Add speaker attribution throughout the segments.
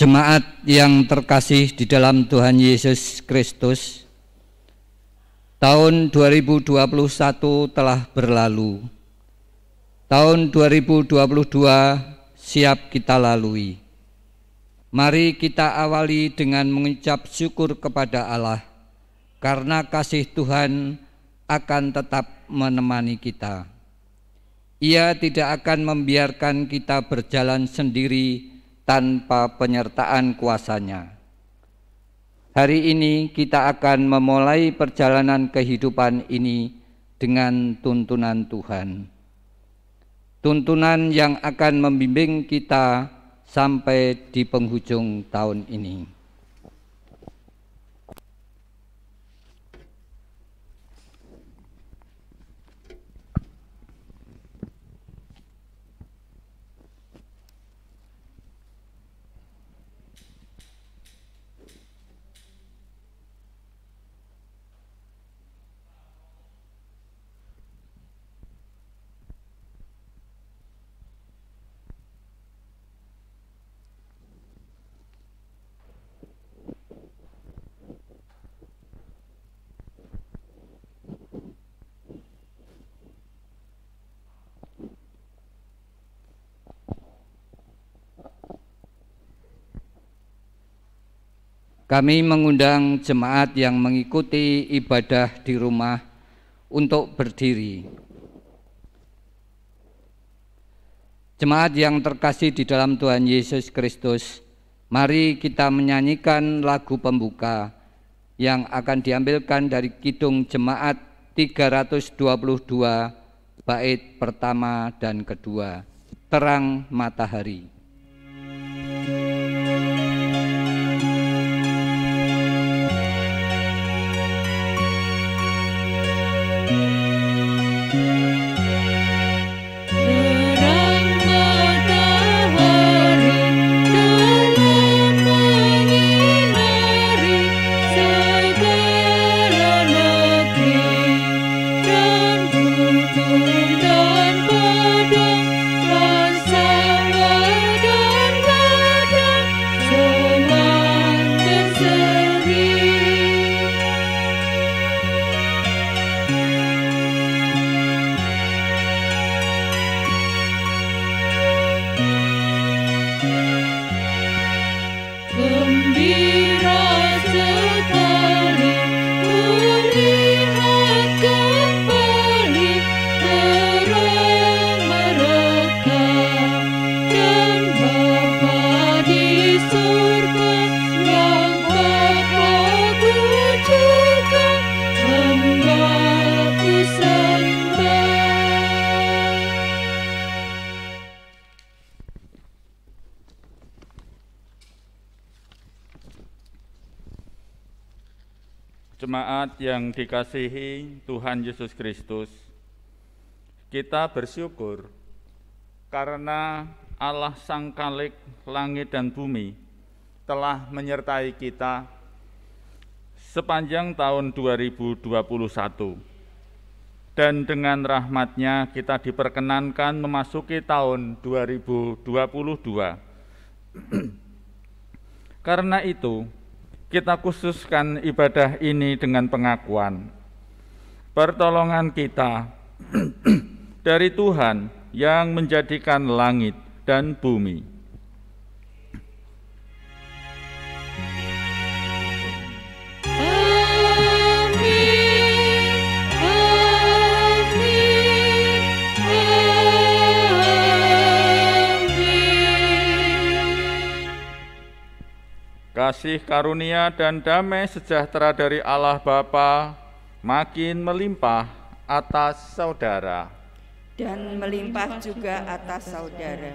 Speaker 1: Jemaat yang terkasih di dalam Tuhan Yesus Kristus, tahun 2021 telah berlalu. Tahun 2022 siap kita lalui. Mari kita awali dengan mengucap syukur kepada Allah, karena kasih Tuhan akan tetap menemani kita. Ia tidak akan membiarkan kita berjalan sendiri tanpa penyertaan kuasa-Nya. Hari ini kita akan memulai perjalanan kehidupan ini dengan tuntunan Tuhan. Tuntunan yang akan membimbing kita sampai di penghujung tahun ini. Kami mengundang jemaat yang mengikuti ibadah di rumah untuk berdiri. Jemaat yang terkasih di dalam Tuhan Yesus Kristus, mari kita menyanyikan lagu pembuka yang akan diambilkan dari Kidung Jemaat 322, bait pertama dan kedua, Terang Matahari.
Speaker 2: Jemaat yang dikasihi Tuhan Yesus Kristus, kita bersyukur karena Allah Sang Khalik langit dan bumi telah menyertai kita sepanjang tahun 2021. Dan dengan rahmat-Nya kita diperkenankan memasuki tahun 2022. Karena itu, kita khususkan ibadah ini dengan pengakuan pertolongan kita dari Tuhan yang menjadikan langit dan bumi. Kasih karunia dan damai sejahtera dari Allah Bapa makin melimpah atas saudara.
Speaker 3: Dan melimpah juga atas saudara.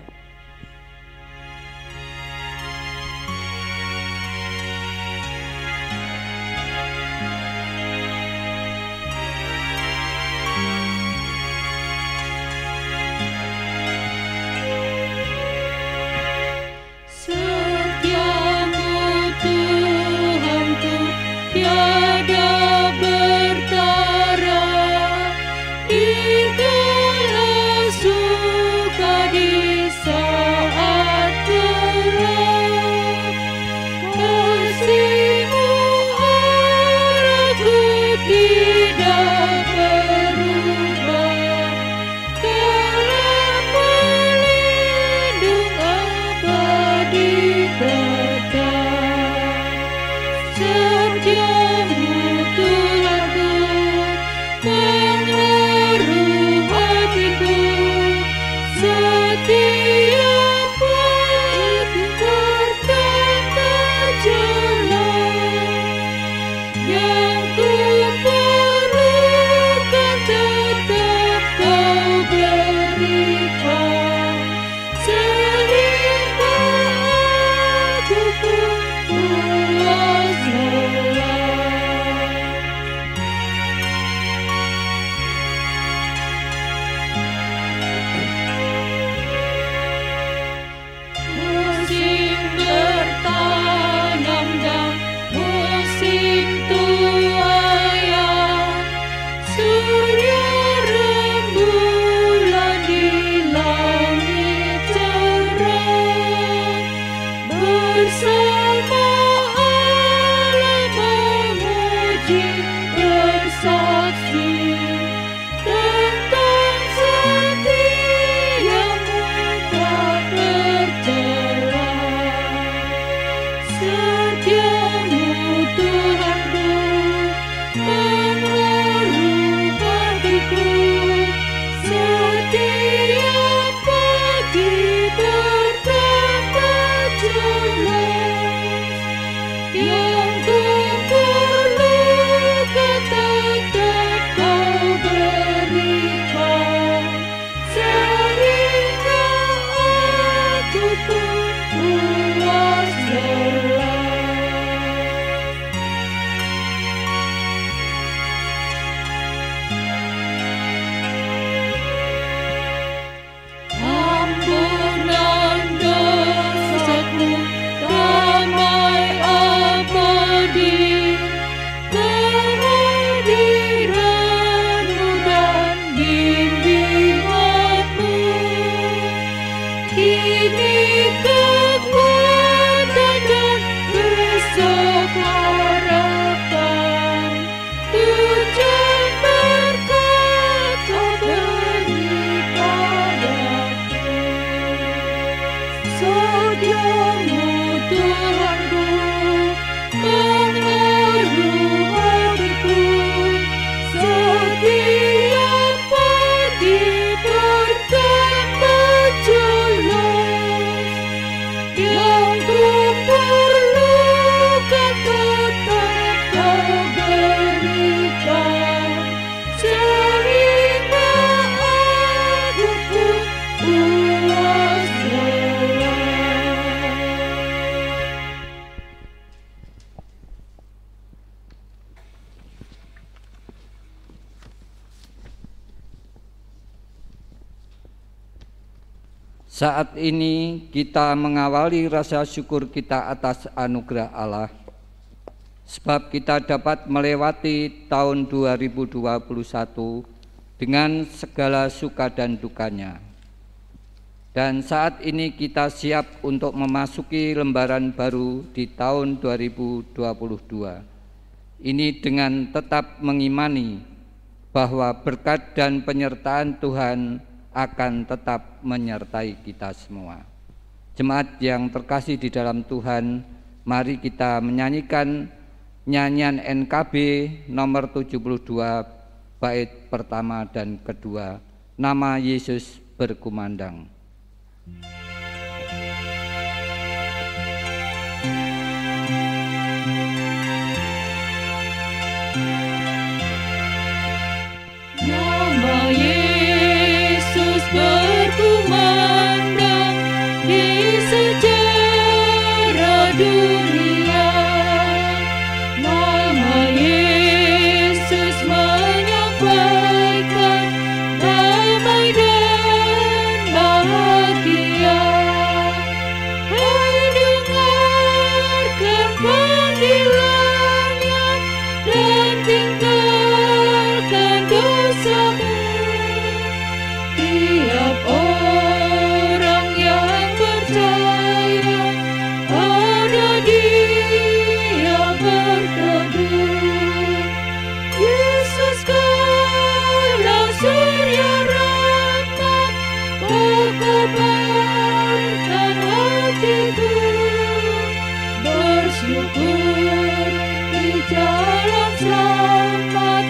Speaker 4: Di segala suka di sana. bersama Allah memuji, bersaksi tentang setiamu tak tercela. Setiamu Tuhanku, pengharu hatiku, setiap pagi bertambah jelas. Yang ku perlukan tetap Kau berikan, sehingga aku pun puas lelah. Ampunan dosaku, damai abadi, kehadiranmu dan bimbinganmu. Kini kekuatan dan besok harapan, hujan berkat Kau beri padaku. Setiamu Tuhanku, pengharu hatiku, setiap pagi bertambah jelas. Yang ku perlukan tetap Kau berikan, sehingga aku pun puas lelah.
Speaker 1: Saat ini kita mengawali rasa syukur kita atas anugerah Allah, sebab kita dapat melewati tahun 2021 dengan segala suka dan dukanya. Dan saat ini kita siap untuk memasuki lembaran baru di tahun 2022. Ini dengan tetap mengimani bahwa berkat dan penyertaan Tuhan akan tetap menyertai kita semua. Jemaat yang terkasih di dalam Tuhan, mari kita menyanyikan nyanyian NKB nomor 72 bait pertama dan kedua, Nama Yesus Berkumandang.
Speaker 4: Nama Yesus berkumandang di sejarah dunia. Nama Yesus menyampaikan damai dan bahagia. Hai, dengarkan panggilannya dan tinggalkan dosamu. Tiap orang yang percaya ada Dia berteduh. Yesus kaulah surya rahmat, Kau kobarkan hatiku. Bersyukur di jalan selamat,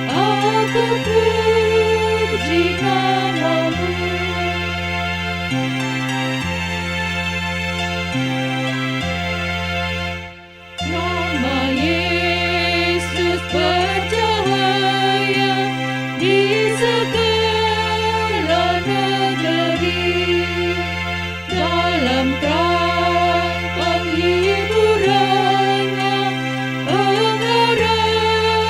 Speaker 4: aku puji nama-Mu. Nama Yesus bercahaya di segala negeri. Dalam terang penghiburannya, pengharapan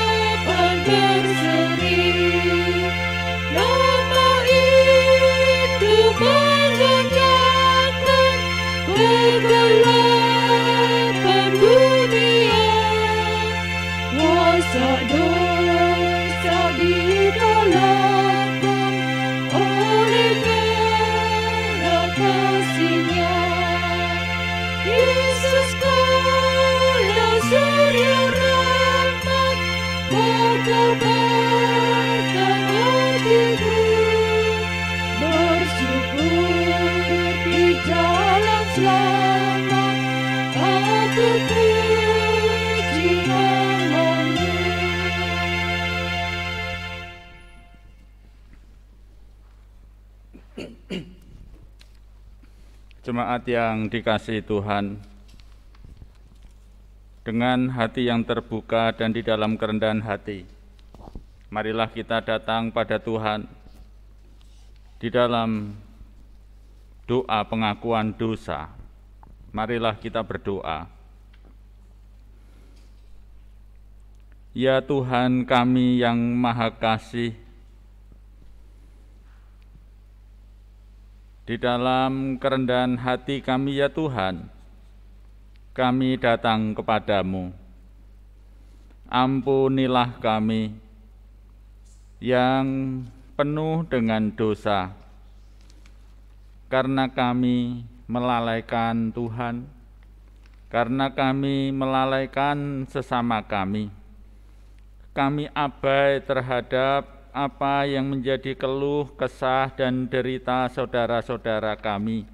Speaker 2: Jemaat yang dikasihi Tuhan, dengan hati yang terbuka dan di dalam kerendahan hati, marilah kita datang pada Tuhan di dalam doa pengakuan dosa. Marilah kita berdoa. Ya Tuhan kami yang Maha Kasih, di dalam kerendahan hati kami ya Tuhan, kami datang kepadamu. Ampunilah kami yang penuh dengan dosa, karena kami melalaikan Tuhan, karena kami melalaikan sesama kami. Kami abai terhadap apa yang menjadi keluh, kesah, dan derita saudara-saudara kami,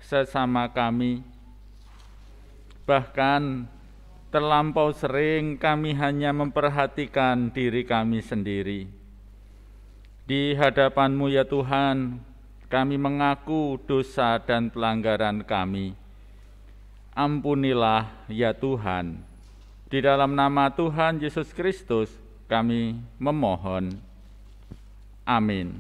Speaker 2: sesama kami. Bahkan terlampau sering kami hanya memperhatikan diri kami sendiri. Di hadapan-Mu ya Tuhan, kami mengaku dosa dan pelanggaran kami. Ampunilah ya Tuhan. Di dalam nama Tuhan Yesus Kristus kami memohon. Amin.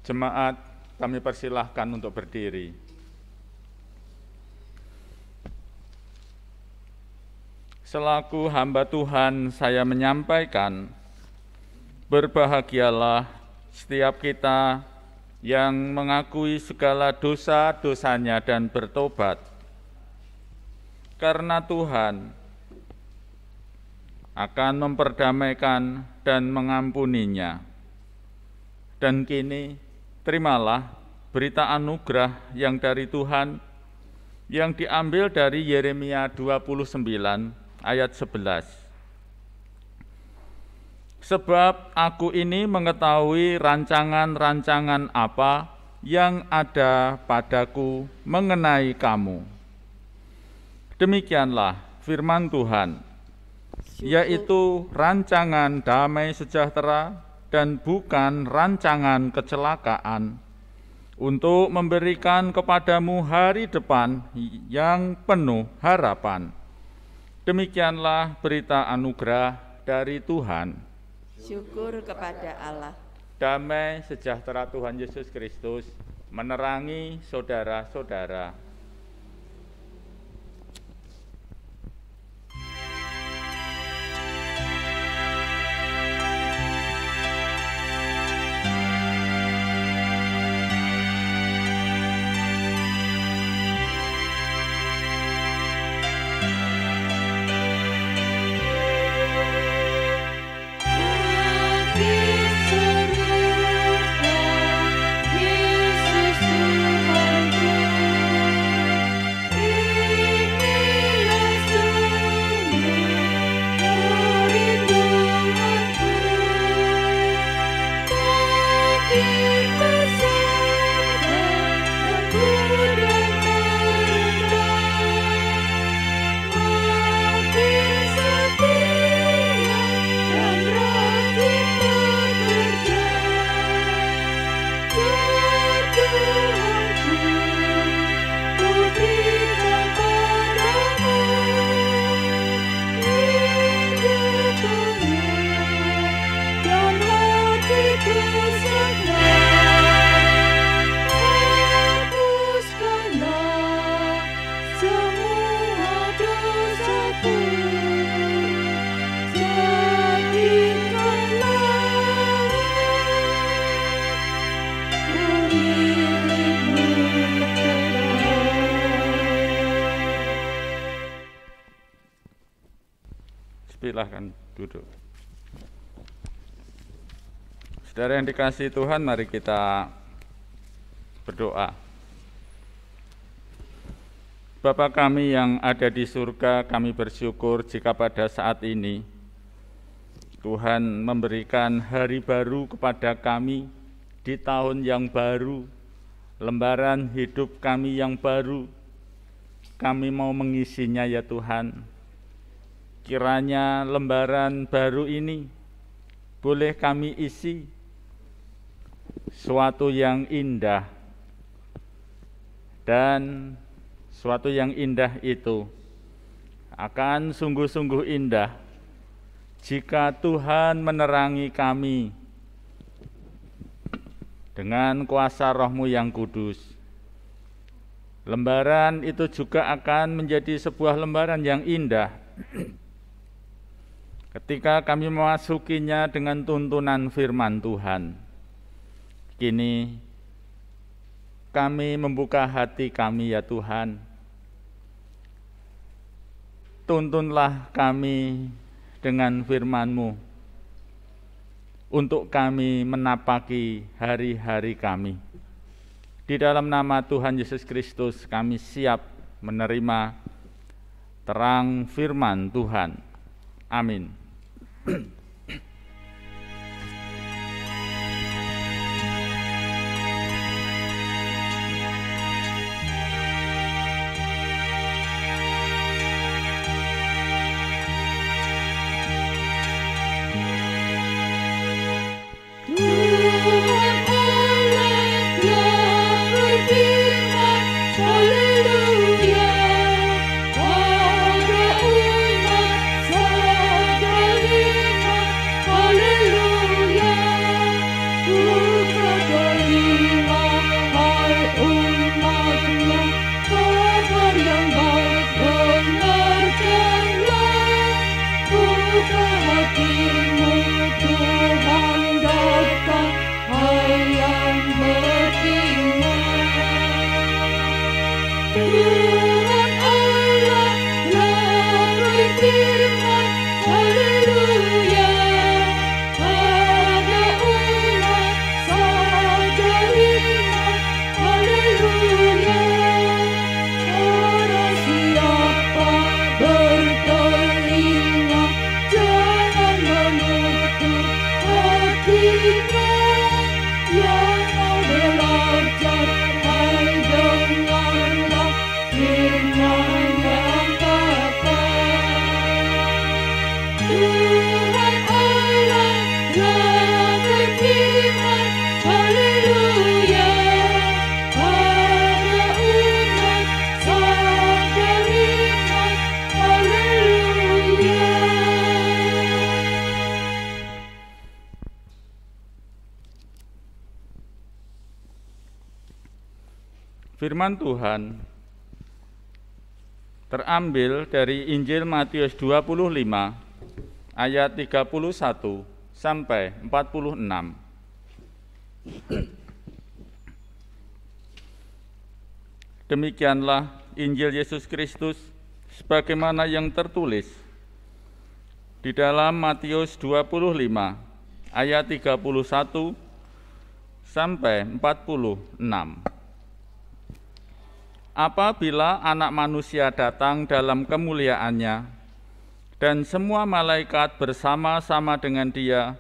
Speaker 2: Jemaat, kami persilahkan untuk berdiri. Selaku hamba Tuhan, saya menyampaikan, berbahagialah setiap kita yang mengakui segala dosa-dosanya dan bertobat. Karena Tuhan akan memperdamaikan dan mengampuninya. Dan kini, terimalah berita anugerah yang dari Tuhan yang diambil dari Yeremia 29 ayat 11. Sebab aku ini mengetahui rancangan-rancangan apa yang ada padaku mengenai kamu. Demikianlah firman Tuhan, yaitu rancangan damai sejahtera dan bukan rancangan kecelakaan, untuk memberikan kepadamu hari depan yang penuh harapan. Demikianlah berita anugerah dari Tuhan.
Speaker 3: Syukur kepada Allah.
Speaker 2: Damai sejahtera Tuhan Yesus Kristus menerangi saudara-saudara. Silahkan duduk. Saudara yang dikasihi Tuhan, mari kita berdoa. Bapa kami yang ada di surga, kami bersyukur jika pada saat ini Tuhan memberikan hari baru kepada kami di tahun yang baru, lembaran hidup kami yang baru. Kami mau mengisinya ya Tuhan. Kiranya lembaran baru ini boleh kami isi suatu yang indah, dan suatu yang indah itu akan sungguh-sungguh indah jika Tuhan menerangi kami dengan kuasa Roh-Mu yang kudus. Lembaran itu juga akan menjadi sebuah lembaran yang indah ketika kami memasukinya dengan tuntunan firman Tuhan. Kini kami membuka hati kami ya Tuhan. Tuntunlah kami dengan firman-Mu untuk kami menapaki hari-hari kami. Di dalam nama Tuhan Yesus Kristus kami siap menerima terang firman Tuhan. Amin. Firman Tuhan terambil dari Injil Matius 25 ayat 31 sampai 46. Demikianlah Injil Yesus Kristus sebagaimana yang tertulis di dalam Matius 25 ayat 31 sampai 46. Apabila Anak Manusia datang dalam kemuliaannya dan semua malaikat bersama-sama dengan Dia,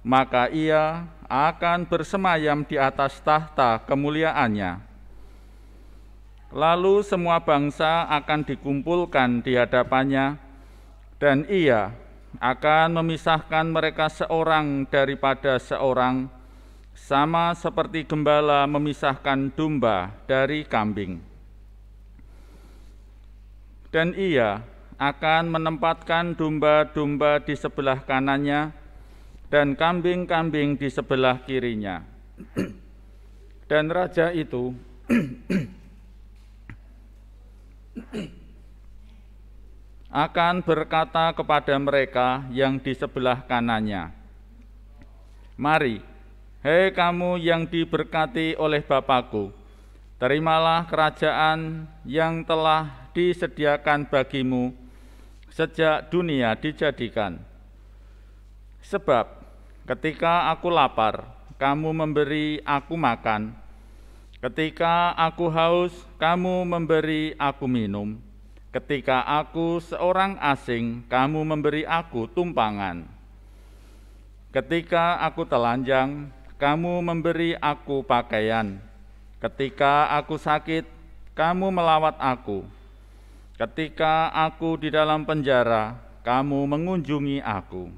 Speaker 2: maka Ia akan bersemayam di atas tahta kemuliaannya. Lalu semua bangsa akan dikumpulkan di hadapannya, dan Ia akan memisahkan mereka seorang daripada seorang, sama seperti gembala memisahkan domba dari kambing. Dan Ia akan menempatkan domba-domba di sebelah kanannya dan kambing-kambing di sebelah kirinya. Dan raja itu akan berkata kepada mereka yang di sebelah kanannya, "Mari, hei kamu yang diberkati oleh Bapa-Ku, terimalah kerajaan yang telah disediakan bagimu sejak dunia dijadikan. Sebab ketika aku lapar, kamu memberi aku makan. Ketika aku haus, kamu memberi aku minum. Ketika aku seorang asing, kamu memberi aku tumpangan. Ketika aku telanjang, kamu memberi aku pakaian. Ketika aku sakit, kamu melawat aku. Ketika aku di dalam penjara, kamu mengunjungi aku.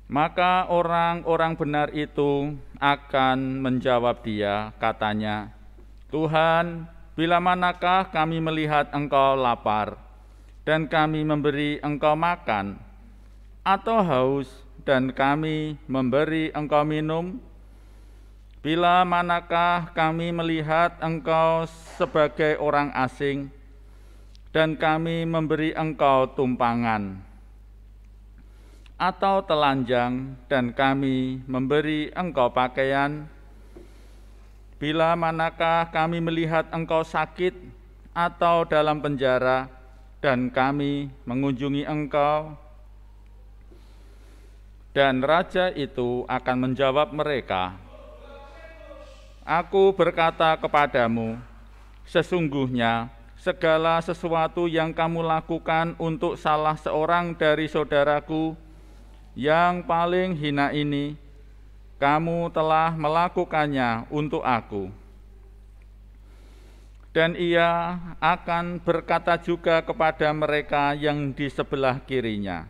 Speaker 2: Maka orang-orang benar itu akan menjawab dia, katanya, Tuhan, bila manakah kami melihat Engkau lapar, dan kami memberi Engkau makan, atau haus, dan kami memberi Engkau minum? Bila manakah kami melihat Engkau sebagai orang asing, dan kami memberi Engkau tumpangan, atau telanjang, dan kami memberi Engkau pakaian? Bila manakah kami melihat Engkau sakit atau dalam penjara, dan kami mengunjungi Engkau? Dan raja itu akan menjawab mereka, Aku berkata kepadamu, sesungguhnya segala sesuatu yang kamu lakukan untuk salah seorang dari saudaraku yang paling hina ini, kamu telah melakukannya untuk aku. Dan ia akan berkata juga kepada mereka yang di sebelah kirinya,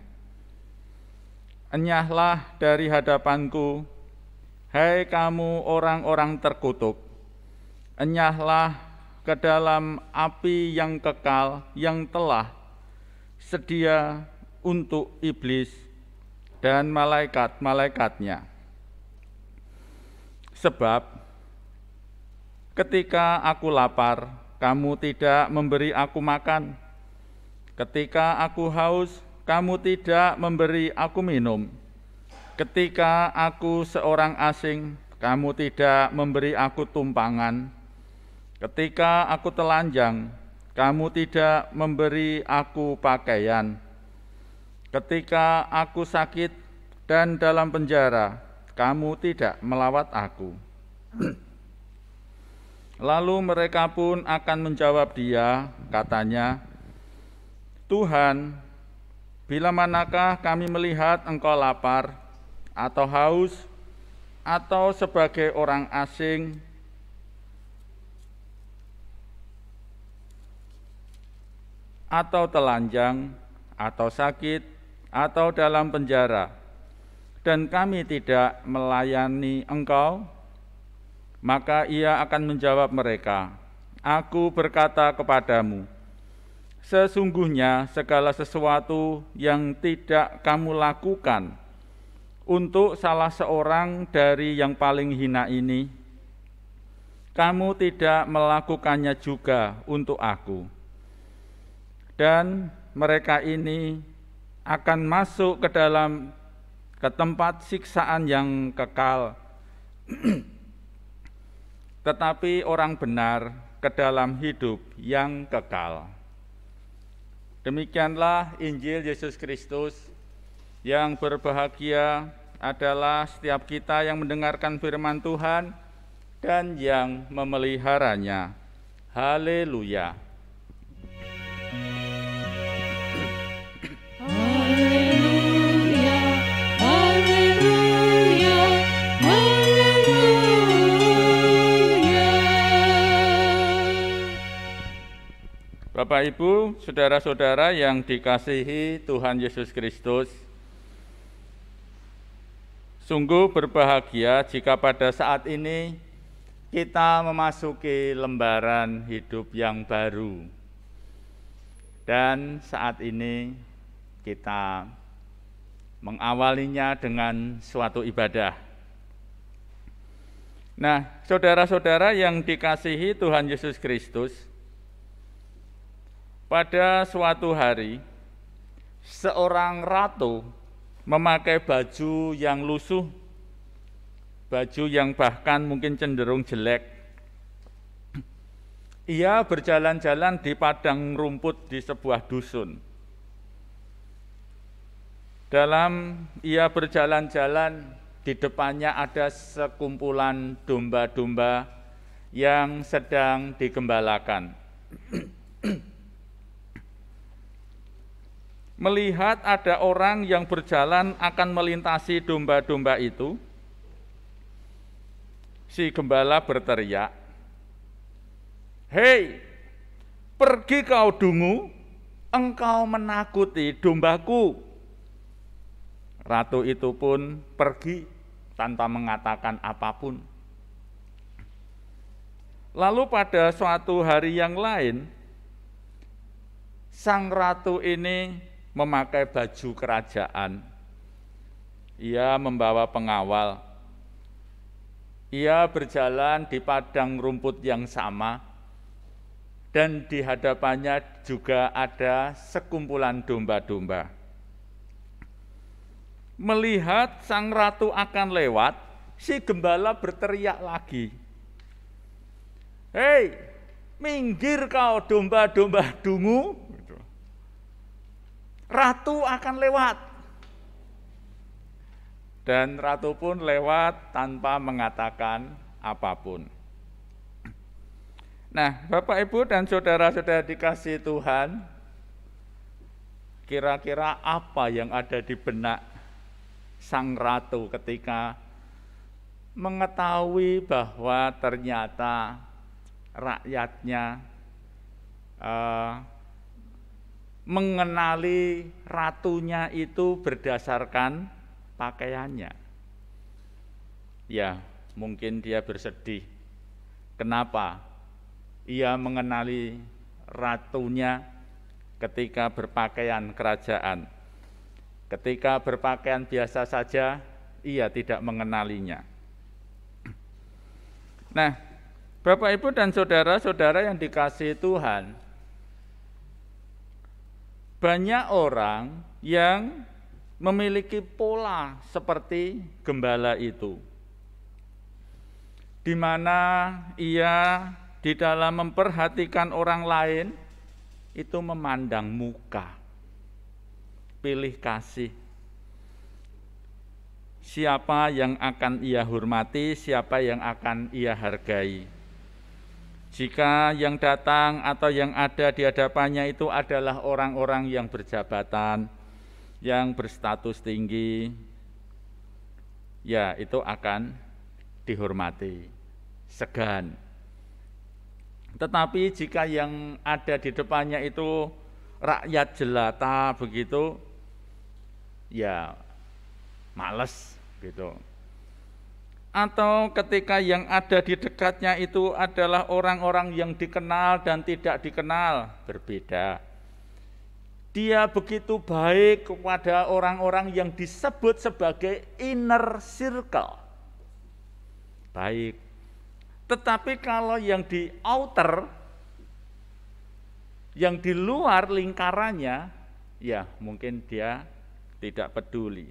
Speaker 2: Enyahlah dari hadapanku, hai kamu orang-orang terkutuk, enyahlah ke dalam api yang kekal yang telah sedia untuk iblis dan malaikat-malaikatnya. Sebab ketika aku lapar, kamu tidak memberi aku makan. Ketika aku haus, kamu tidak memberi aku minum. Ketika aku seorang asing, kamu tidak memberi aku tumpangan. Ketika aku telanjang, kamu tidak memberi aku pakaian. Ketika aku sakit dan dalam penjara, kamu tidak melawat aku. Lalu mereka pun akan menjawab dia, katanya, Tuhan, bila manakah kami melihat Engkau lapar, atau haus, atau sebagai orang asing, atau telanjang, atau sakit, atau dalam penjara, dan kami tidak melayani Engkau? Maka ia akan menjawab mereka, Aku berkata kepadamu, sesungguhnya segala sesuatu yang tidak kamu lakukan untuk salah seorang dari yang paling hina ini, kamu tidak melakukannya juga untuk aku. Dan mereka ini akan masuk ke tempat siksaan yang kekal, tetapi orang benar ke dalam hidup yang kekal. Demikianlah Injil Yesus Kristus. Yang berbahagia adalah setiap kita yang mendengarkan firman Tuhan dan yang memeliharanya. Haleluya. Bapak, Ibu, saudara-saudara yang dikasihi Tuhan Yesus Kristus, sungguh berbahagia jika pada saat ini kita memasuki lembaran hidup yang baru. Dan saat ini kita mengawalinya dengan suatu ibadah. Nah, saudara-saudara yang dikasihi Tuhan Yesus Kristus, pada suatu hari, seorang ratu memakai baju yang lusuh, baju yang bahkan mungkin cenderung jelek. Ia berjalan-jalan di padang rumput di sebuah dusun. Dalam ia berjalan-jalan, di depannya ada sekumpulan domba-domba yang sedang digembalakan. Melihat ada orang yang berjalan akan melintasi domba-domba itu, si gembala berteriak, "Hei, pergi kau dungu, engkau menakuti dombaku." Ratu itu pun pergi tanpa mengatakan apapun. Lalu pada suatu hari yang lain, sang ratu ini memakai baju kerajaan. Ia membawa pengawal. Ia berjalan di padang rumput yang sama, dan di hadapannya juga ada sekumpulan domba-domba. Melihat sang ratu akan lewat, si gembala berteriak lagi, "Hei, minggir kau domba-domba dungu, ratu akan lewat." Dan ratu pun lewat tanpa mengatakan apapun. Nah, Bapak, Ibu, dan saudara-saudara dikasihi Tuhan, kira-kira apa yang ada di benak sang ratu ketika mengetahui bahwa ternyata rakyatnya mengenali ratunya itu berdasarkan pakaiannya? Ya, mungkin dia bersedih. Kenapa ia mengenali ratunya ketika berpakaian kerajaan? Ketika berpakaian biasa saja, ia tidak mengenalinya. Nah, Bapak, Ibu, dan saudara-saudara yang dikasihi Tuhan, banyak orang yang memiliki pola seperti gembala itu, di mana ia di dalam memperhatikan orang lain itu memandang muka, pilih kasih. Siapa yang akan ia hormati, siapa yang akan ia hargai. Jika yang datang atau yang ada di hadapannya itu adalah orang-orang yang berjabatan, yang berstatus tinggi, ya itu akan dihormati, segan. Tetapi jika yang ada di depannya itu rakyat jelata begitu, ya males gitu. Atau ketika yang ada di dekatnya itu adalah orang-orang yang dikenal dan tidak dikenal, berbeda. Dia begitu baik kepada orang-orang yang disebut sebagai inner circle, baik. Tetapi kalau yang di outer, yang di luar lingkarannya, ya mungkin dia tidak peduli.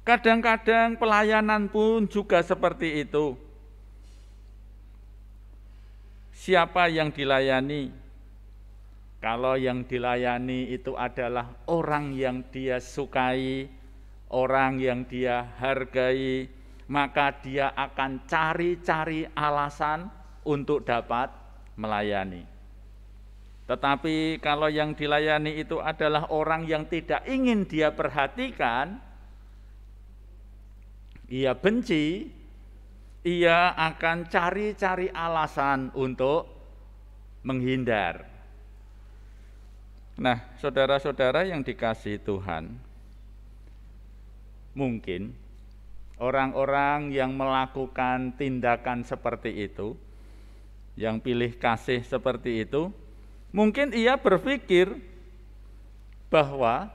Speaker 2: Kadang-kadang pelayanan pun juga seperti itu. Siapa yang dilayani? Kalau yang dilayani itu adalah orang yang dia sukai, orang yang dia hargai, maka dia akan cari-cari alasan untuk dapat melayani. Tetapi kalau yang dilayani itu adalah orang yang tidak ingin dia perhatikan, ia benci, ia akan cari-cari alasan untuk menghindar. Nah, saudara-saudara yang dikasihi Tuhan, mungkin orang-orang yang melakukan tindakan seperti itu, yang pilih kasih seperti itu, mungkin ia berpikir bahwa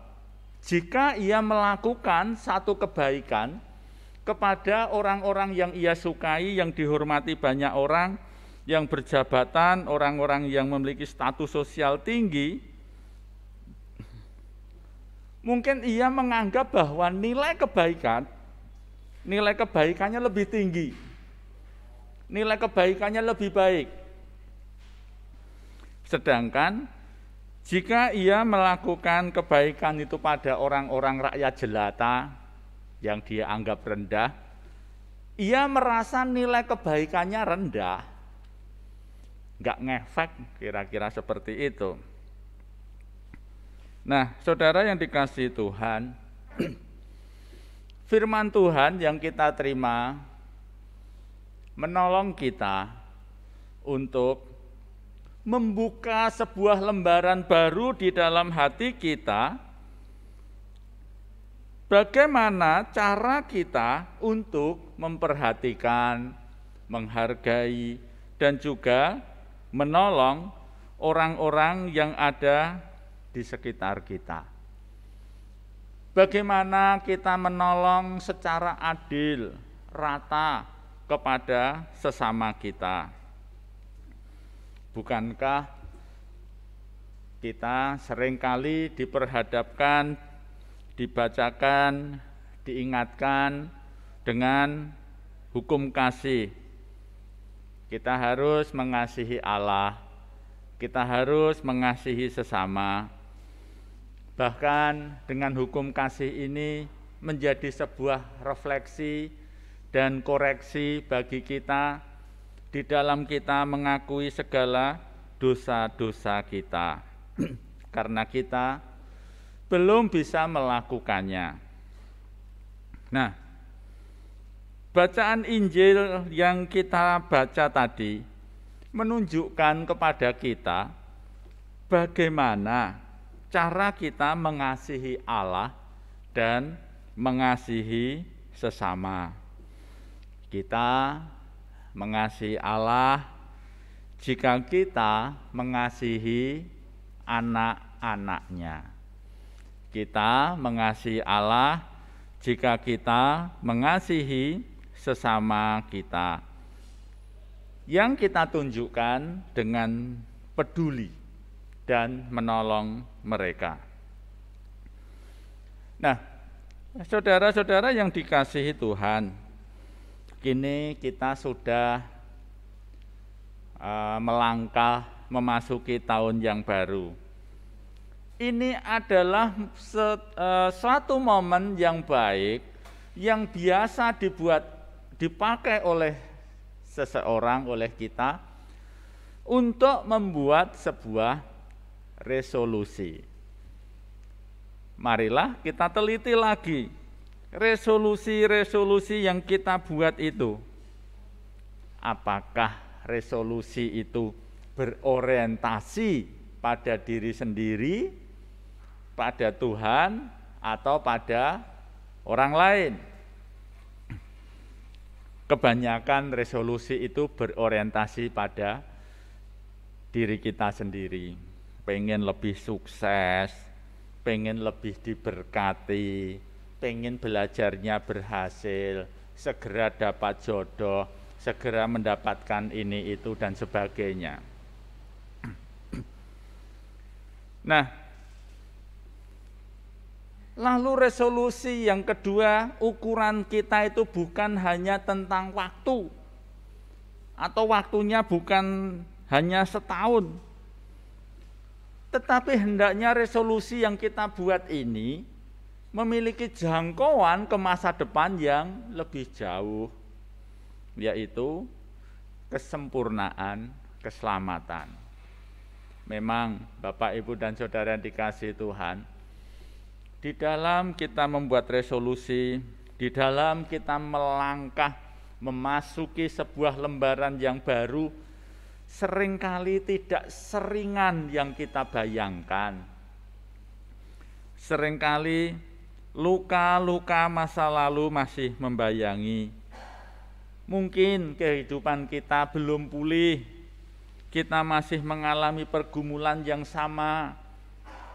Speaker 2: jika ia melakukan satu kebaikan kepada orang-orang yang ia sukai, yang dihormati banyak orang, yang berjabatan, orang-orang yang memiliki status sosial tinggi, mungkin ia menganggap bahwa nilai kebaikannya lebih tinggi nilai kebaikannya lebih baik. Sedangkan jika ia melakukan kebaikan itu pada orang-orang rakyat jelata yang dia anggap rendah, ia merasa nilai kebaikannya rendah. Enggak ngefek, kira-kira seperti itu. Nah, saudara yang dikasihi Tuhan, firman Tuhan yang kita terima menolong kita untuk membuka sebuah lembaran baru di dalam hati kita. Bagaimana cara kita untuk memperhatikan, menghargai, dan juga menolong orang-orang yang ada di sekitar kita. Bagaimana kita menolong secara adil, rata kepada sesama kita. Bukankah kita seringkali diperhadapkan, dibacakan, diingatkan dengan hukum kasih. Kita harus mengasihi Allah, kita harus mengasihi sesama. Bahkan dengan hukum kasih ini menjadi sebuah refleksi dan koreksi bagi kita di dalam kita mengakui segala dosa-dosa kita karena kita belum bisa melakukannya. Nah, bacaan Injil yang kita baca tadi menunjukkan kepada kita bagaimana cara kita mengasihi Allah dan mengasihi sesama. Kita mengasihi Allah jika kita mengasihi anak-anaknya. Kita mengasihi Allah jika kita mengasihi sesama kita. Yang kita tunjukkan dengan peduli dan menolong mereka. Nah, saudara-saudara yang dikasihi Tuhan, kini kita sudah melangkah memasuki tahun yang baru. Ini adalah suatu momen yang baik yang biasa dipakai oleh seseorang, oleh kita untuk membuat sebuah resolusi. Marilah kita teliti lagi resolusi-resolusi yang kita buat itu. Apakah resolusi itu berorientasi pada diri sendiri, pada Tuhan, atau pada orang lain? Kebanyakan resolusi itu berorientasi pada diri kita sendiri. Pengen lebih sukses, pengen lebih diberkati, pengen belajarnya berhasil, segera dapat jodoh, segera mendapatkan ini itu dan sebagainya. Nah, lalu resolusi yang kedua, ukuran kita itu bukan hanya tentang waktu, atau waktunya bukan hanya setahun, tetapi hendaknya resolusi yang kita buat ini memiliki jangkauan ke masa depan yang lebih jauh, yaitu kesempurnaan, keselamatan. Memang Bapak, Ibu, dan Saudara yang dikasihi Tuhan, di dalam kita membuat resolusi, di dalam kita melangkah memasuki sebuah lembaran yang baru, seringkali tidak seringan yang kita bayangkan. Seringkali luka-luka masa lalu masih membayangi. Mungkin kehidupan kita belum pulih, kita masih mengalami pergumulan yang sama,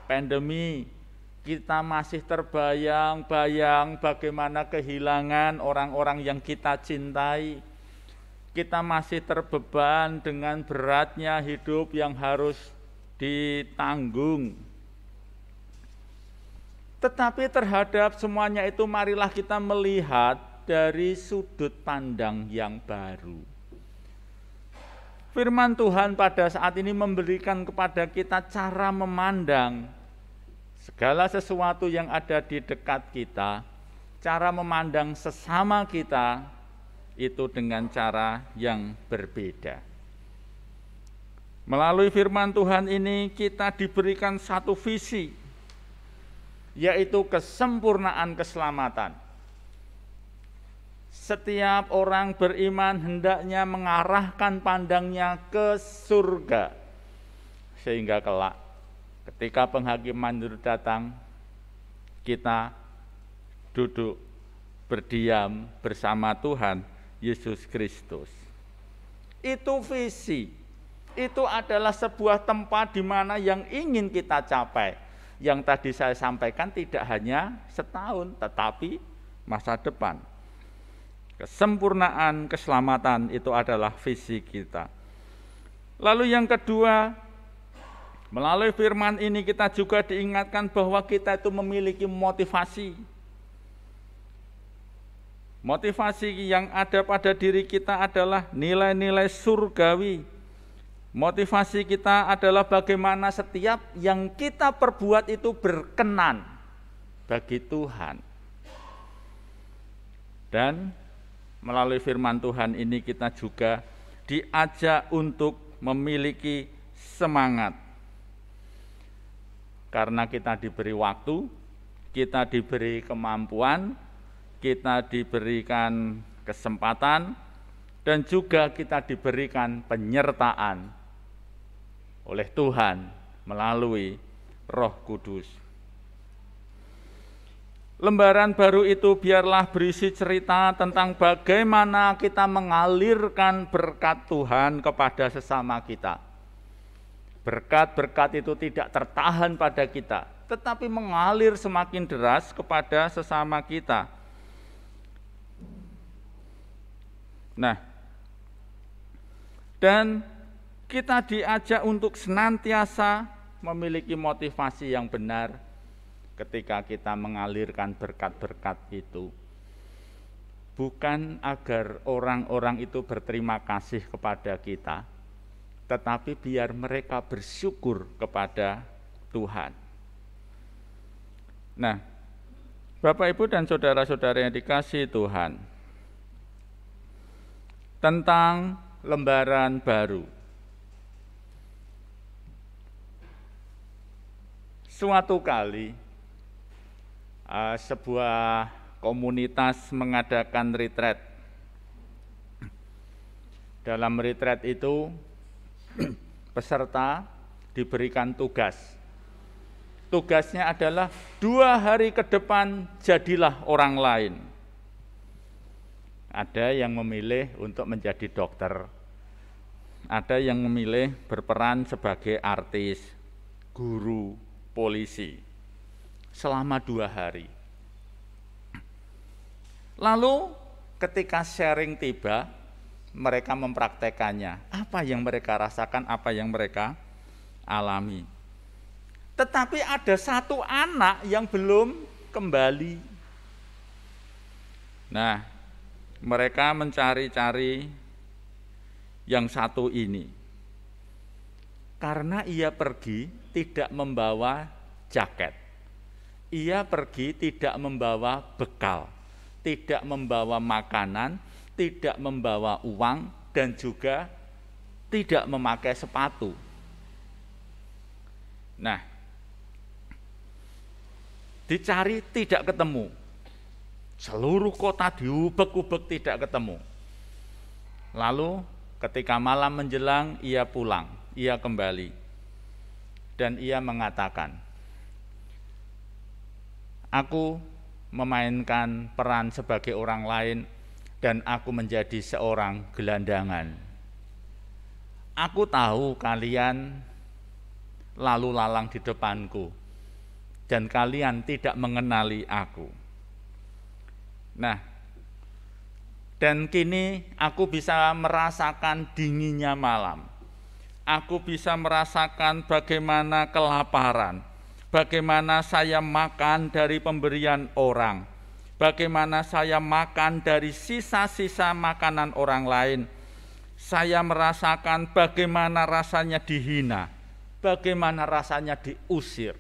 Speaker 2: pandemi. Kita masih terbayang-bayang bagaimana kehilangan orang-orang yang kita cintai. Kita masih terbeban dengan beratnya hidup yang harus ditanggung. Tetapi terhadap semuanya itu marilah kita melihat dari sudut pandang yang baru. firman Tuhan pada saat ini memberikan kepada kita cara memandang segala sesuatu yang ada di dekat kita, cara memandang sesama kita itu dengan cara yang berbeda. Melalui firman Tuhan ini kita diberikan satu visi, yaitu kesempurnaan keselamatan. Setiap orang beriman hendaknya mengarahkan pandangnya ke surga, sehingga kelak ketika penghakiman itu datang, kita duduk berdiam bersama Tuhan Yesus Kristus. Itu visi, itu adalah sebuah tempat di mana yang ingin kita capai. Yang tadi saya sampaikan tidak hanya setahun, tetapi masa depan. Kesempurnaan keselamatan itu adalah visi kita. Lalu yang kedua, melalui firman ini kita juga diingatkan bahwa kita itu memiliki motivasi. Motivasi yang ada pada diri kita adalah nilai-nilai surgawi. Motivasi kita adalah bagaimana setiap yang kita perbuat itu berkenan bagi Tuhan. Dan melalui firman Tuhan ini kita juga diajak untuk memiliki semangat. Karena kita diberi waktu, kita diberi kemampuan, kita diberikan kesempatan, dan juga kita diberikan penyertaan oleh Tuhan melalui Roh Kudus. Lembaran baru itu biarlah berisi cerita tentang bagaimana kita mengalirkan berkat Tuhan kepada sesama kita. Berkat-berkat itu tidak tertahan pada kita, tetapi mengalir semakin deras kepada sesama kita. Nah, dan kita diajak untuk senantiasa memiliki motivasi yang benar ketika kita mengalirkan berkat-berkat itu. Bukan agar orang-orang itu berterima kasih kepada kita, tetapi biar mereka bersyukur kepada Tuhan. Nah, Bapak, Ibu, dan saudara-saudara yang dikasihi Tuhan, tentang lembaran baru. Suatu kali, sebuah komunitas mengadakan retret. Dalam retret itu, peserta diberikan tugas. Tugasnya adalah 2 hari ke depan jadilah orang lain. Ada yang memilih untuk menjadi dokter. Ada yang memilih berperan sebagai artis, guru, polisi. Selama 2 hari. Lalu ketika sharing tiba, mereka mempraktekannya. Apa yang mereka rasakan, apa yang mereka alami. Tetapi ada satu anak yang belum kembali. Nah, mereka mencari-cari yang satu ini. Karena ia pergi tidak membawa jaket. Ia pergi tidak membawa bekal, tidak membawa makanan, tidak membawa uang, dan juga tidak memakai sepatu. Nah, dicari tidak ketemu. Seluruh kota diubek-ubek tidak ketemu. Lalu ketika malam menjelang ia pulang, ia kembali. Dan ia mengatakan, aku memainkan peran sebagai orang lain dan aku menjadi seorang gelandangan. Aku tahu kalian lalu lalang di depanku dan kalian tidak mengenali aku. Nah, dan kini aku bisa merasakan dinginnya malam. Aku bisa merasakan bagaimana kelaparan, bagaimana saya makan dari pemberian orang, bagaimana saya makan dari sisa-sisa makanan orang lain. saya merasakan bagaimana rasanya dihina, bagaimana rasanya diusir.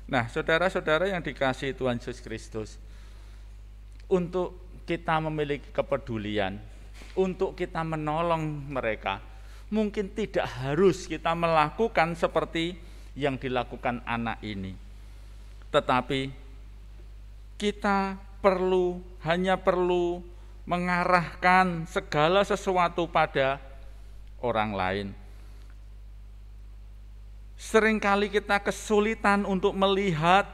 Speaker 2: Nah, saudara-saudara yang dikasihi Tuhan Yesus Kristus, untuk kita memiliki kepedulian, untuk kita menolong mereka, mungkin tidak harus kita melakukan seperti yang dilakukan anak ini. Tetapi kita hanya perlu mengarahkan segala sesuatu pada orang lain. Seringkali kita kesulitan untuk melihat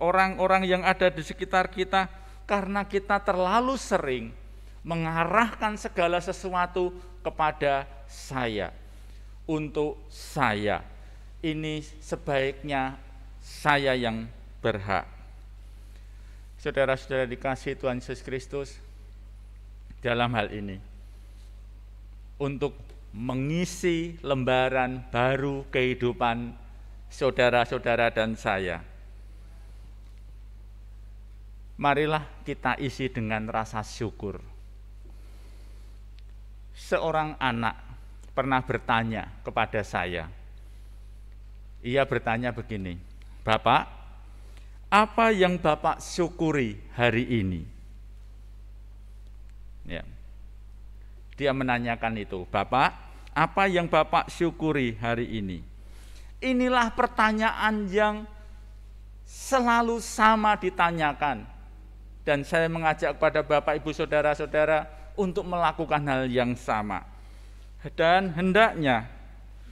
Speaker 2: orang-orang yang ada di sekitar kita karena kita terlalu sering mengarahkan segala sesuatu kepada saya. Untuk saya, ini sebaiknya saya yang berhak. Saudara-saudara dikasihi Tuhan Yesus Kristus, dalam hal ini, untuk mengisi lembaran baru kehidupan saudara-saudara dan saya, marilah kita isi dengan rasa syukur. Seorang anak pernah bertanya kepada saya. Ia bertanya begini, "Bapak, apa yang Bapak syukuri hari ini?" Ya. Dia menanyakan itu, "Bapak, apa yang Bapak syukuri hari ini?" Inilah pertanyaan yang selalu sama ditanyakan. Dan saya mengajak kepada Bapak, Ibu, Saudara-saudara untuk melakukan hal yang sama. Dan hendaknya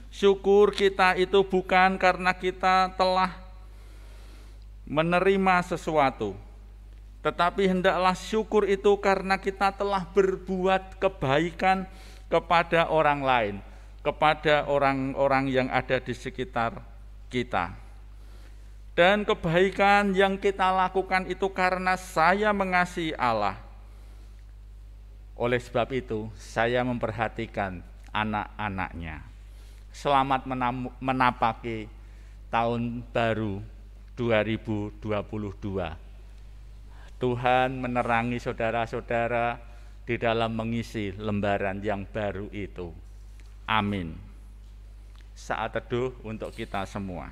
Speaker 2: syukur kita itu bukan karena kita telah menerima sesuatu, tetapi hendaklah syukur itu karena kita telah berbuat kebaikan kepada orang lain, kepada orang-orang yang ada di sekitar kita. Dan kebaikan yang kita lakukan itu karena saya mengasihi Allah. Oleh sebab itu, saya memperhatikan anak-anaknya. Selamat menapaki tahun baru 2022. Tuhan menerangi saudara-saudara di dalam mengisi lembaran yang baru itu. Amin. Saat teduh untuk kita semua.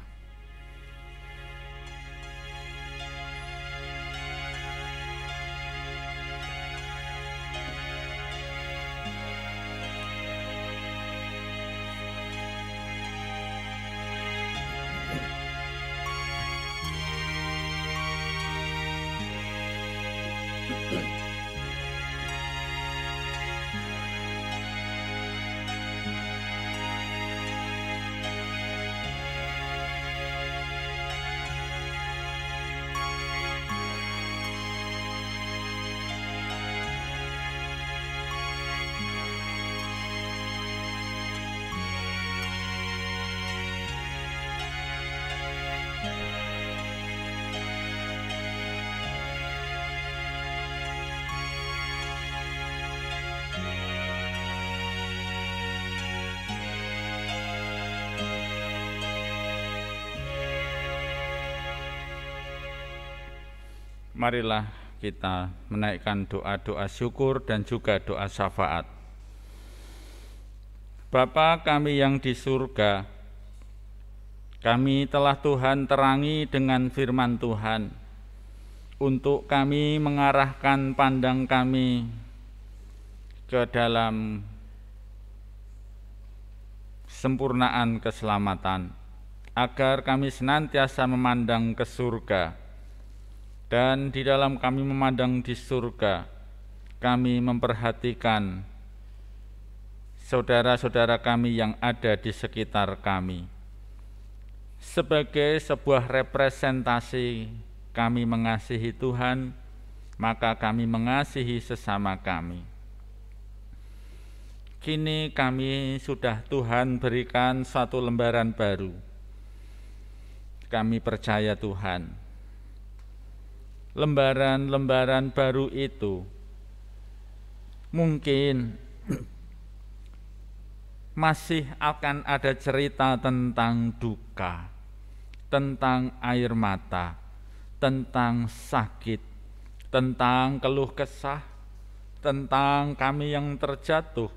Speaker 2: Marilah kita menaikkan doa-doa syukur dan juga doa syafaat. Bapa kami yang di surga, kami telah Tuhan terangi dengan firman Tuhan, untuk kami mengarahkan pandang kami ke dalam sempurnaan keselamatan, agar kami senantiasa memandang ke surga. Dan di dalam kami memandang di surga, kami memperhatikan saudara-saudara kami yang ada di sekitar kami. Sebagai sebuah representasi kami mengasihi Tuhan, maka kami mengasihi sesama kami. Kini kami sudah Tuhan berikan suatu lembaran baru. Kami percaya Tuhan, lembaran-lembaran baru itu mungkin masih akan ada cerita tentang duka, tentang air mata, tentang sakit, tentang keluh kesah, tentang kami yang terjatuh,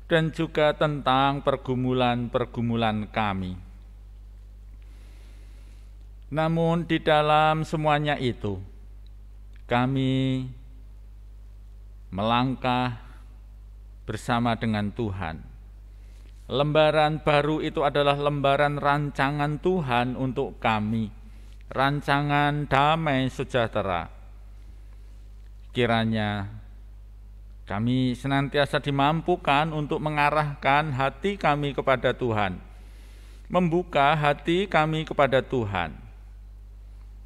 Speaker 2: dan juga tentang pergumulan-pergumulan kami. Namun di dalam semuanya itu, kami melangkah bersama dengan Tuhan. Lembaran baru itu adalah lembaran rancangan Tuhan untuk kami, rancangan damai sejahtera. Kiranya kami senantiasa dimampukan untuk mengarahkan hati kami kepada Tuhan, membuka hati kami kepada Tuhan.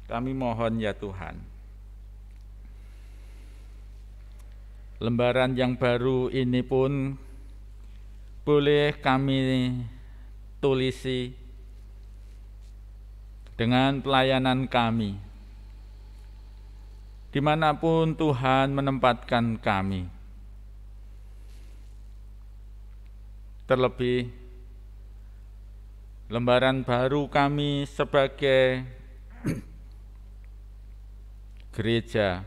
Speaker 2: Kami mohon ya Tuhan, lembaran yang baru ini pun boleh kami tulisi dengan pelayanan kami, dimanapun Tuhan menempatkan kami. Terlebih, lembaran baru kami sebagai gereja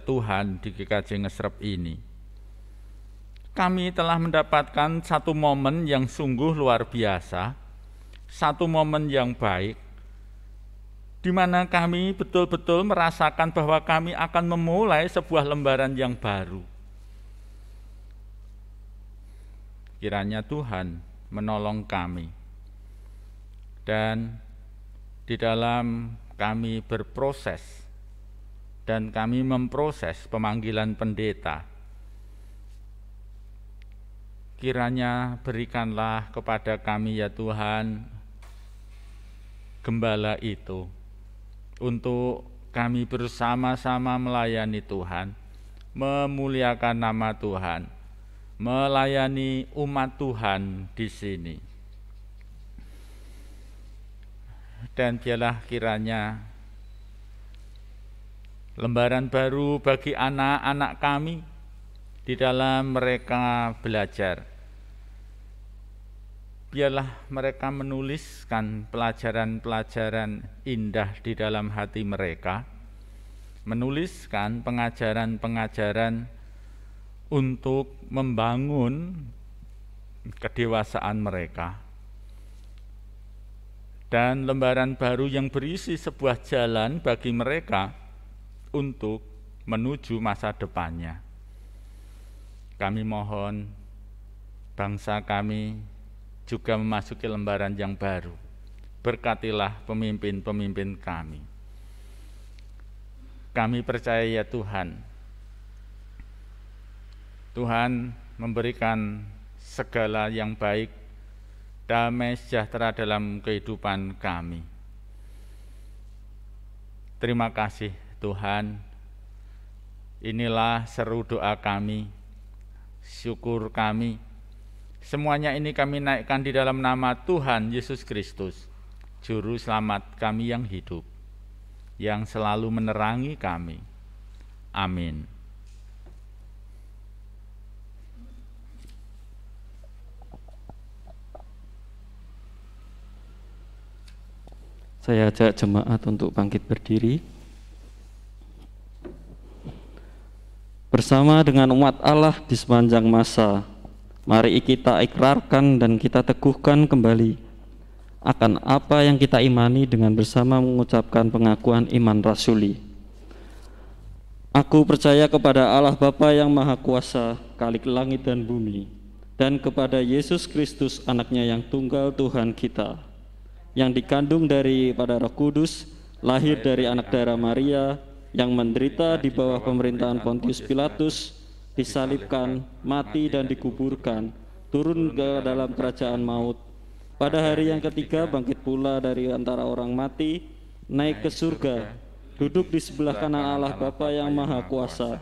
Speaker 2: Tuhan di GKJ Ngesrep ini, kami telah mendapatkan satu momen yang sungguh luar biasa, satu momen yang baik, di mana kami betul-betul merasakan bahwa kami akan memulai sebuah lembaran yang baru. Kiranya Tuhan menolong kami, dan di dalam kami berproses dan kami memproses pemanggilan pendeta, kiranya berikanlah kepada kami ya Tuhan gembala itu, untuk kami bersama-sama melayani Tuhan, memuliakan nama Tuhan, melayani umat Tuhan di sini. Dan biarlah kiranya lembaran baru bagi anak-anak kami di dalam mereka belajar. Biarlah mereka menuliskan pelajaran-pelajaran indah di dalam hati mereka, menuliskan pengajaran-pengajaran untuk membangun kedewasaan mereka. Dan lembaran baru yang berisi sebuah jalan bagi mereka untuk menuju masa depannya. Kami mohon bangsa kami juga memasuki lembaran yang baru. Berkatilah pemimpin-pemimpin kami. Kami percaya ya Tuhan, Tuhan memberikan segala yang baik, damai sejahtera dalam kehidupan kami. Terima kasih Tuhan. Inilah seru doa kami, syukur kami. Semuanya ini kami naikkan di dalam nama Tuhan Yesus Kristus, Juru Selamat kami yang hidup, yang selalu menerangi kami. Amin.
Speaker 5: Saya ajak jemaat untuk bangkit berdiri. Bersama dengan umat Allah di sepanjang masa, mari kita ikrarkan dan kita teguhkan kembali akan apa yang kita imani dengan bersama mengucapkan pengakuan iman rasuli. Aku percaya kepada Allah Bapa yang Maha Kuasa, Khalik langit dan bumi, dan kepada Yesus Kristus, anaknya yang tunggal Tuhan kita, yang dikandung daripada Roh Kudus, lahir dari anak darah Maria, yang menderita di bawah pemerintahan Pontius Pilatus, disalibkan, mati dan dikuburkan, turun ke dalam kerajaan maut. Pada hari yang ketiga bangkit pula dari antara orang mati, naik ke surga, duduk di sebelah kanan Allah Bapa yang Maha Kuasa,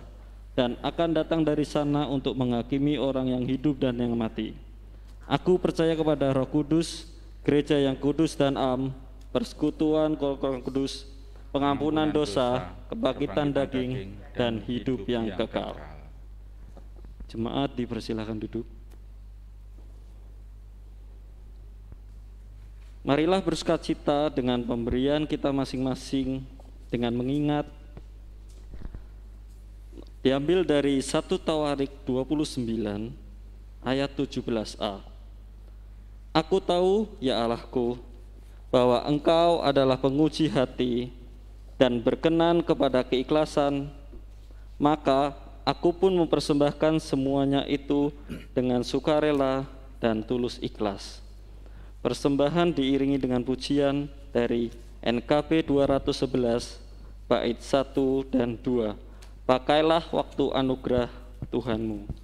Speaker 5: dan akan datang dari sana untuk menghakimi orang yang hidup dan yang mati. Aku percaya kepada Roh Kudus, gereja yang kudus dan am, persekutuan orang kudus, pengampunan dosa, kebangkitan daging, dan hidup yang kekal. Jemaat dipersilakan duduk. Marilah bersukacita dengan pemberian kita masing-masing, dengan mengingat Diambil dari 1 Tawarik 29 ayat 17a. Aku tahu, ya Allahku, bahwa Engkau adalah penguji hati dan berkenan kepada keikhlasan, maka aku pun mempersembahkan semuanya itu dengan sukarela dan tulus ikhlas. Persembahan diiringi dengan pujian dari NKB 211 bait 1 dan 2. Pakailah waktu anugerah Tuhanmu.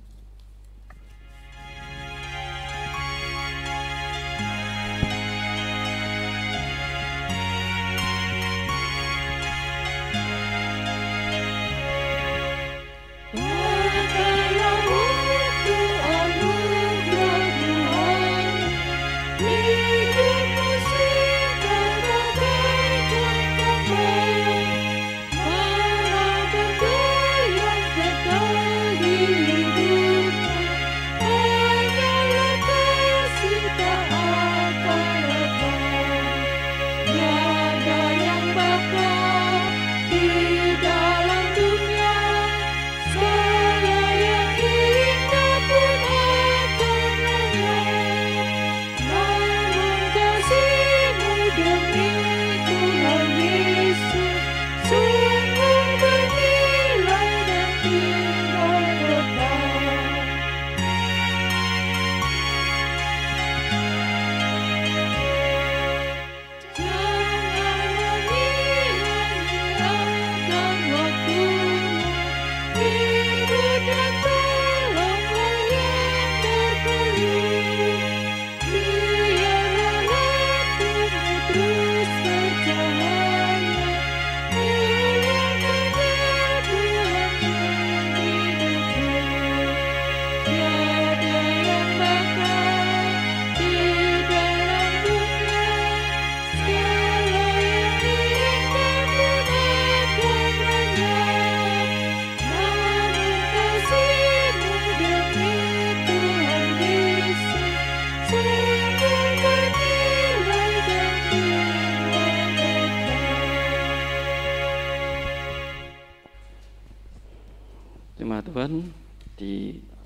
Speaker 5: Tuhan,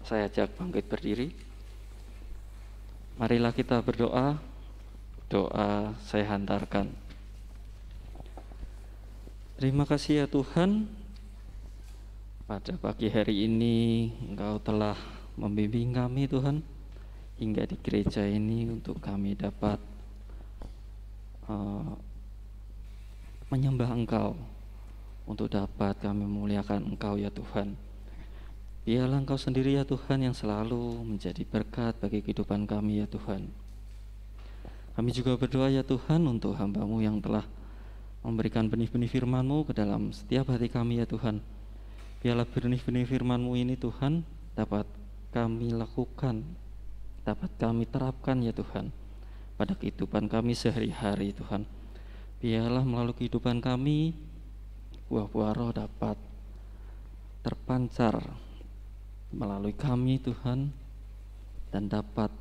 Speaker 5: saya ajak bangkit berdiri. Marilah kita berdoa. Doa saya hantarkan. Terima kasih ya Tuhan, pada pagi hari ini Engkau telah membimbing kami Tuhan, hingga di gereja ini untuk kami dapat menyembah Engkau, untuk dapat kami memuliakan Engkau ya Tuhan. Biarlah Engkau sendiri ya Tuhan yang selalu menjadi berkat bagi kehidupan kami ya Tuhan. Kami juga berdoa ya Tuhan untuk hamba-Mu yang telah memberikan benih-benih firman-Mu ke dalam setiap hati kami ya Tuhan. Biarlah benih-benih firman-Mu ini Tuhan dapat kami lakukan, dapat kami terapkan ya Tuhan pada kehidupan kami sehari-hari Tuhan. Biarlah melalui kehidupan kami buah-buah roh dapat terpancar melalui kami Tuhan, dan dapat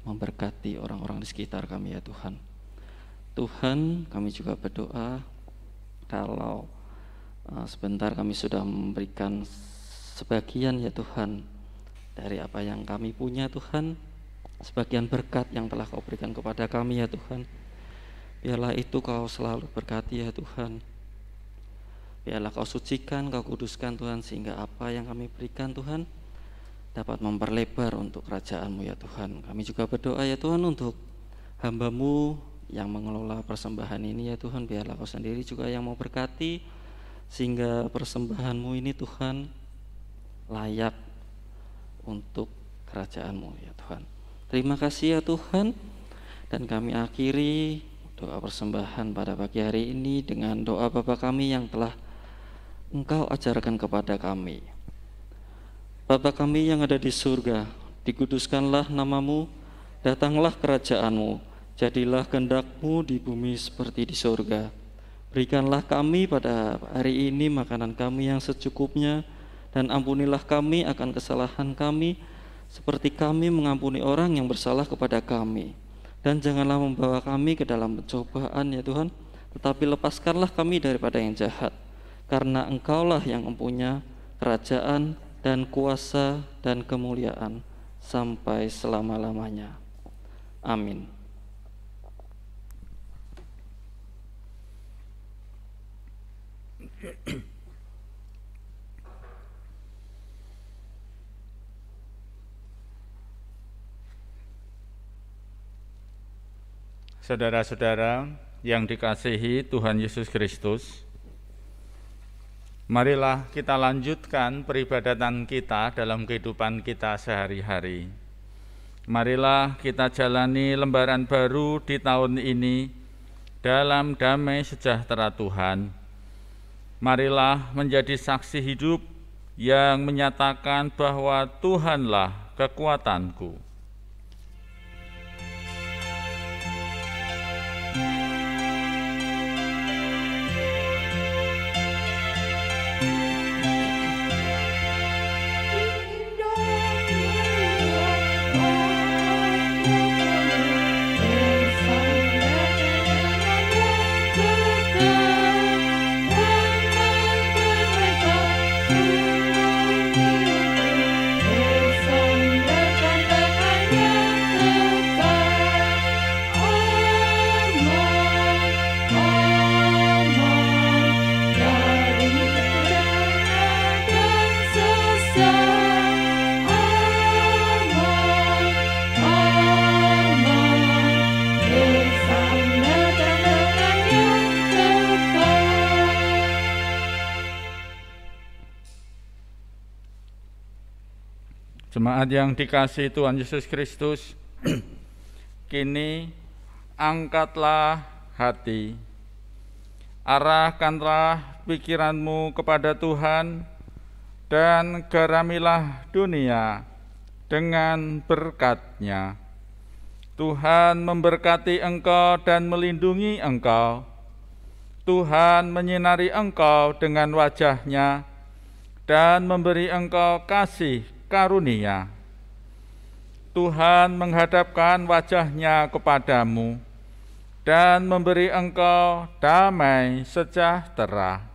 Speaker 5: memberkati orang-orang di sekitar kami ya Tuhan. Tuhan, kami juga berdoa kalau sebentar kami sudah memberikan sebagian ya Tuhan dari apa yang kami punya Tuhan, sebagian berkat yang telah Kau berikan kepada kami ya Tuhan. Biarlah itu Kau selalu berkati ya Tuhan. Biarlah Kau sucikan, Kau kuduskan Tuhan, sehingga apa yang kami berikan Tuhan dapat memperlebar untuk kerajaan-Mu ya Tuhan. Kami juga berdoa ya Tuhan untuk hamba-Mu yang mengelola persembahan ini ya Tuhan. Biarlah Kau sendiri juga yang mau berkati, sehingga persembahan-Mu ini Tuhan layak untuk kerajaan-Mu ya Tuhan. Terima kasih ya Tuhan. Dan kami akhiri doa persembahan pada pagi hari ini dengan doa Bapa kami yang telah Engkau ajarkan kepada kami. Bapa kami yang ada di surga, dikuduskanlah nama-Mu, datanglah kerajaan-Mu, jadilah kehendak-Mu di bumi seperti di surga. Berikanlah kami pada hari ini makanan kami yang secukupnya, dan ampunilah kami akan kesalahan kami, seperti kami mengampuni orang yang bersalah kepada kami. Dan janganlah membawa kami ke dalam pencobaan ya Tuhan, tetapi lepaskanlah kami daripada yang jahat, karena Engkaulah yang mempunyai kerajaan dan kuasa dan kemuliaan sampai selama-lamanya. Amin.
Speaker 2: Saudara-saudara yang dikasihi Tuhan Yesus Kristus, marilah kita lanjutkan peribadatan kita dalam kehidupan kita sehari-hari. Marilah kita jalani lembaran baru di tahun ini dalam damai sejahtera Tuhan. Marilah menjadi saksi hidup yang menyatakan bahwa Tuhanlah kekuatanku. Jemaat yang dikasihi Tuhan Yesus Kristus, kini angkatlah hati, arahkanlah pikiranmu kepada Tuhan, dan garamilah dunia dengan berkat-Nya. Tuhan memberkati engkau dan melindungi engkau. Tuhan menyinari engkau dengan wajah-Nya dan memberi engkau kasih karunia. Tuhan menghadapkan wajah-Nya kepadamu dan memberi engkau damai sejahtera.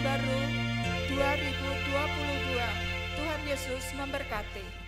Speaker 3: Baru 2022. Tuhan Yesus memberkati.